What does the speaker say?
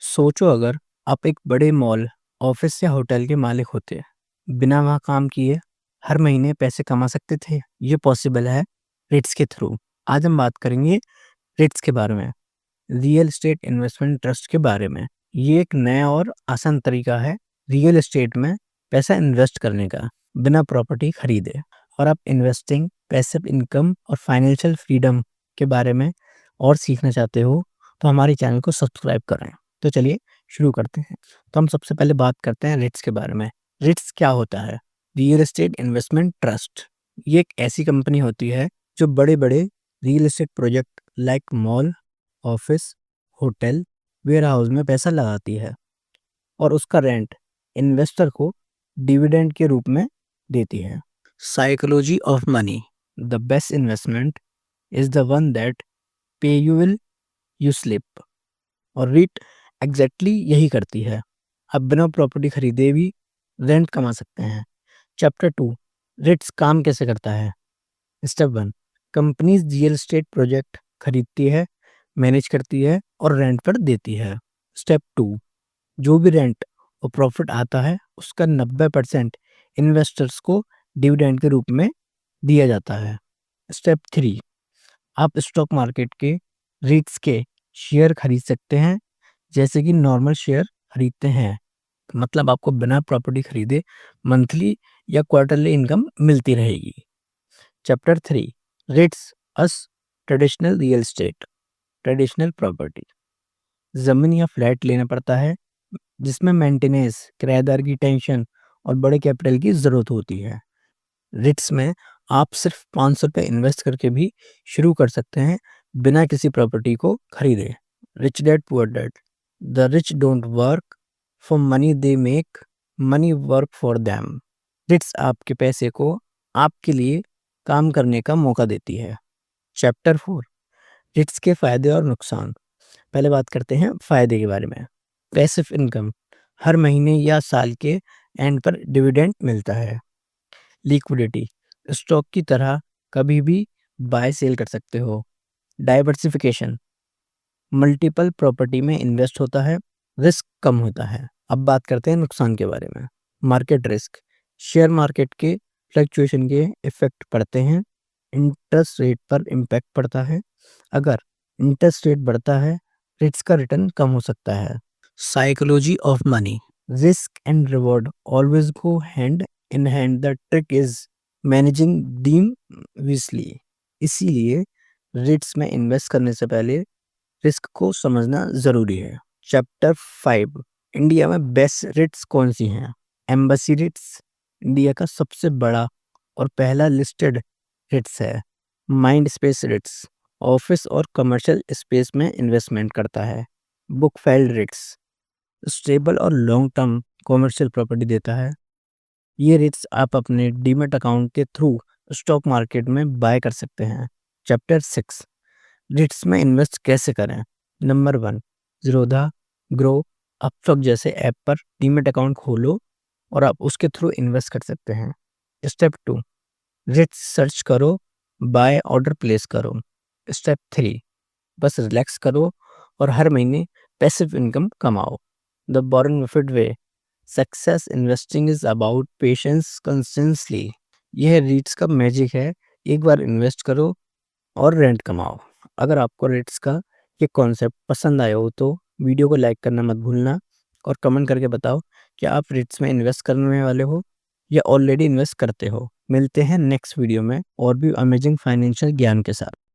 सोचो अगर आप एक बड़े मॉल, ऑफिस या होटल के मालिक होते, बिना वहाँ काम किए हर महीने पैसे कमा सकते थे। ये पॉसिबल है रिट्स के थ्रू। आज हम बात करेंगे रिट्स के बारे में, रियल एस्टेट इन्वेस्टमेंट ट्रस्ट के बारे में। ये एक नया और आसान तरीका है रियल एस्टेट में पैसा इन्वेस्ट करने का, बिना प्रॉपर्टी खरीदे। और आप इन्वेस्टिंग, पैसिव इनकम और फाइनेंशियल फ्रीडम के बारे में और सीखना चाहते हो तो हमारे चैनल को सब्सक्राइब करें। तो चलिए शुरू करते हैं। तो हम सबसे पहले बात करते हैं रिट्स के बारे में। रिट्स क्या होता है? Real estate investment trust. ये एक ऐसी कंपनी होती है जो बड़े बड़े real estate project like mall, office, hotel, warehouse में पैसा लगाती है और उसका रेंट इन्वेस्टर को डिविडेंड के रूप में देती है। Psychology of money. The best investment is the one that पे यू विल यू स्लिप। और रीट एग्जैक्टली यही करती है। आप बिना प्रॉपर्टी खरीदे भी रेंट कमा सकते हैं। चैप्टर 2, रिट्स काम कैसे करता है। Step 1, companies real estate project खरीदती है, मैनेज करती है और रेंट पर देती है। स्टेप 2, जो भी रेंट और प्रॉफिट आता है उसका 90% इन्वेस्टर्स को डिविडेंड के रूप में दिया जाता है। स्टेप 3, आप स्टॉक मार्केट के रिट्स के शेयर खरीद सकते हैं, जैसे कि नॉर्मल शेयर खरीदते हैं। मतलब आपको बिना प्रॉपर्टी खरीदे मंथली या क्वार्टरली इनकम मिलती रहेगी। Chapter 3, REITs as traditional real estate. Traditional property, जमीन या फ्लैट लेना पड़ता है जिसमें मेंटेनेंस, किराएदार की टेंशन और बड़े कैपिटल की जरूरत होती है। रिट्स में आप सिर्फ 500 रुपये इन्वेस्ट करके भी शुरू कर सकते हैं बिना किसी प्रॉपर्टी को खरीदे। Rich dad poor dad. The rich don't work for money, they make money work for them. REITs आपके पैसे को आपके लिए काम करने का मौका देती है। चैप्टर 4, रिट्स के फायदे और नुकसान। पहले बात करते हैं फायदे के बारे में। पैसिव इनकम, हर महीने या साल के एंड पर डिविडेंड मिलता है। लिक्विडिटी, स्टॉक की तरह कभी भी बाय सेल कर सकते हो। डाइवर्सिफिकेशन, मल्टीपल प्रॉपर्टी में इन्वेस्ट होता है, रिस्क कम होता है। अब बात करते हैं नुकसान के बारे में। मार्केट रिस्क, शेयर मार्केट के फ्लक्चुएशन के इफेक्ट पड़ते हैं। इंटरेस्ट रेट पर इम्पैक्ट पड़ता है। अगर इंटरेस्ट रेट बढ़ता है, रिट्स का रिटर्न कम हो सकता है। Psychology of money, risk and reward always go hand in hand, the trick is managing them wisely. इसीलिए रिट्स में इन्वेस्ट करने से पहले रिस्क को समझना जरूरी है। चैप्टर 5, इंडिया में बेस्ट रिट्स कौन सी हैं। एम्बेसी रिट्स इंडिया का सबसे बड़ा और पहला लिस्टेड रिट्स है। माइंड स्पेस रिट्स ऑफिस और कमर्शियल स्पेस में इन्वेस्टमेंट करता है। बुक फैल्ड रिट्स स्टेबल और लॉन्ग टर्म कमर्शियल प्रॉपर्टी देता है। ये रिट्स आप अपने डीमेट अकाउंट के थ्रू स्टॉक मार्केट में बाय कर सकते हैं। चैप्टर 6, रिट्स में इन्वेस्ट कैसे करें। नंबर 1, ज़ीरोधा, ग्रो, अपस्टॉक जैसे ऐप पर डीमेट अकाउंट खोलो और आप उसके थ्रू इन्वेस्ट कर सकते हैं। स्टेप 2, रिट्स सर्च करो, बाय ऑर्डर प्लेस करो। स्टेप 3, बस रिलैक्स करो और हर महीने पैसिव इनकम कमाओ। The Warren Buffett way, success investing is about patience consistently. यह रिट्स का मैजिक है, एक बार इन्वेस्ट करो और रेंट कमाओ। अगर आपको रिट्स का ये कॉन्सेप्ट पसंद आया हो तो वीडियो को लाइक करना मत भूलना और कमेंट करके बताओ कि आप रिट्स में इन्वेस्ट करने वाले हो या ऑलरेडी इन्वेस्ट करते हो। मिलते हैं नेक्स्ट वीडियो में और भी अमेजिंग फाइनेंशियल ज्ञान के साथ।